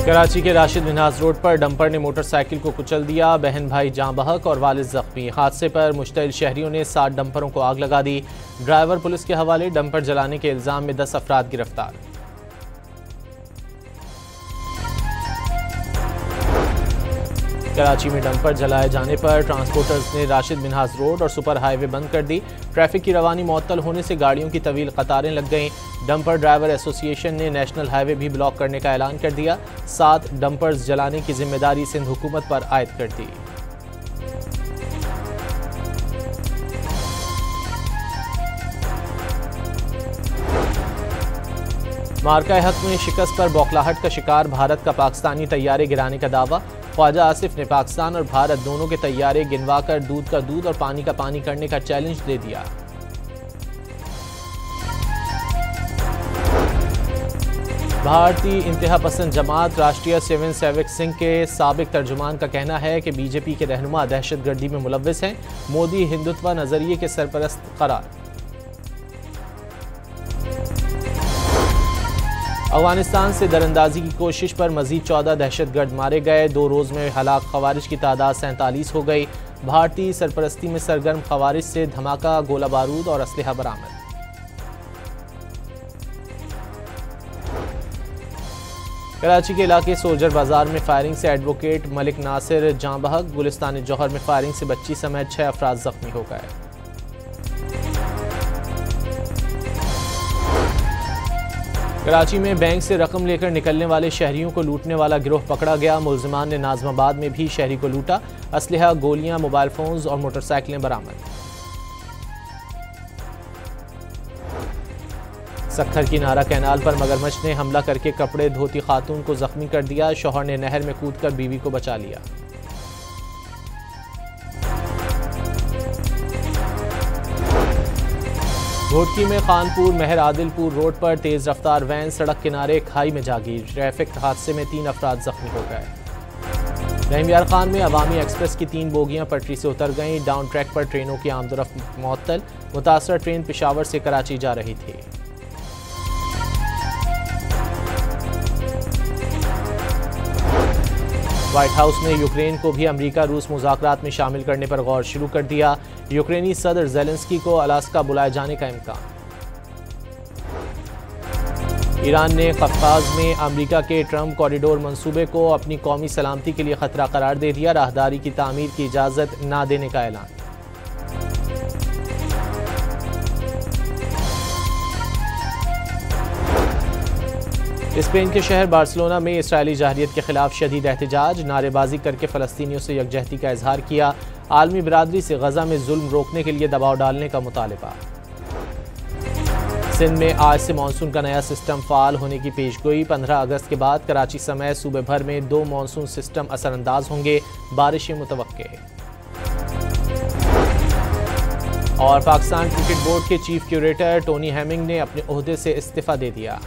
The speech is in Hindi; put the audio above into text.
कराची के राशिद मिन्हाज रोड पर डंपर ने मोटरसाइकिल को कुचल दिया। बहन भाई जाँ बहक और वालिद जख्मी। हादसे पर मुश्तइल शहरियों ने 7 डंपरों को आग लगा दी। ड्राइवर पुलिस के हवाले। डंपर जलाने के इल्जाम में 10 अफराद गिरफ्तार। कराची में डंपर जलाए जाने पर ट्रांसपोर्टर्स ने राशिद मिन्हाज रोड और सुपर हाईवे बंद कर दी। ट्रैफिक की रवानी मुअत्तल होने से गाड़ियों की तवील कतारें लग गईं। डंपर ड्राइवर एसोसिएशन ने नेशनल हाईवे भी ब्लॉक करने का ऐलान कर दिया। 7 डंपर्स जलाने की जिम्मेदारी सिंध हुकूमत पर आयद कर दी। मार्का हक में शिकस्त पर बौखलाहट का शिकार भारत का पाकिस्तानी तैयारे गिराने का दावा। ख्वाजा आसिफ ने पाकिस्तान और भारत दोनों के तैयारे गिनवाकर दूध का दूध और पानी का पानी करने का चैलेंज दे दिया। भारतीय इंतहा पसंद जमात राष्ट्रीय सेवन सेवक सिंह के साबिक तर्जुमान का कहना है कि बीजेपी के रहनुमा दहशतगर्दी में मुलव्विस हैं। मोदी हिंदुत्व नजरिए के सरपरस्त करार। अफगानिस्तान से दरअंदाजी की कोशिश पर मजीद 14 दहशतगर्द मारे गए। 2 रोज़ में हलाक खवारिज की तादाद 47 हो गई। भारतीय सरपरस्ती में सरगर्म खवारिज से धमाका, गोला बारूद और असलहा बरामद। कराची के इलाके सोल्जर बाजार में फायरिंग से एडवोकेट मलिक नासिर जाँ बहक। गुलिस्तान जौहर में फायरिंग से बच्ची समेत 6 अफराद जख्मी हो गए। कराची में बैंक से रकम लेकर निकलने वाले शहरियों को लूटने वाला गिरोह पकड़ा गया। मुलजिमान ने नाजमाबाद में भी शहरी को लूटा। असलहा, गोलियां, मोबाइल फोन्स और मोटरसाइकिलें बरामद। सखर की नारा कैनाल पर मगरमच्छ ने हमला करके कपड़े धोती खातून को जख्मी कर दिया। शौहर ने नहर में कूदकर बीवी को बचा लिया। घोटकी में खानपुर महर आदिलपुर रोड पर तेज रफ्तार वैन सड़क किनारे खाई में जा गिरी। ट्रैफिक हादसे में 3 अफराद जख्मी हो गए। रहीमयार खान में अवामी एक्सप्रेस की 3 बोगियां पटरी से उतर गईं। डाउन ट्रैक पर ट्रेनों की आमदरफ्त मुअत्तल। मुतासर ट्रेन पेशावर से कराची जा रही थी। व्हाइट हाउस ने यूक्रेन को भी अमेरिका रूस मुज़ाकरात में शामिल करने पर गौर शुरू कर दिया। यूक्रेनी सदर ज़ेलेंस्की को अलास्का बुलाए जाने का इम्कान। ईरान ने कफ्काज में अमेरिका के ट्रंप कॉरिडोर मंसूबे को अपनी कौमी सलामती के लिए खतरा करार दे दिया। राहदारी की तामीर की इजाज़त न देने का ऐलान। स्पेन के शहर बार्सिलोना में इसराइली जाहिरियत के खिलाफ शदीद एहतजाज। नारेबाजी करके फ़लस्तीनियों से यकजहती का इजहार किया। आलमी बिरादरी से गजा में जुल्म रोकने के लिए दबाव डालने का मुतालबा। सिंध में आज से मानसून का नया सिस्टम फ़ाल होने की पेशगोई। 15 अगस्त के बाद कराची समेत सूबे भर में 2 मानसून सिस्टम असरअंदाज होंगे। बारिशें मुतवक्के। और पाकिस्तान क्रिकेट बोर्ड के चीफ क्यूरेटर टोनी हेमिंग ने अपने ओहदे से इस्तीफ़ा दे दिया।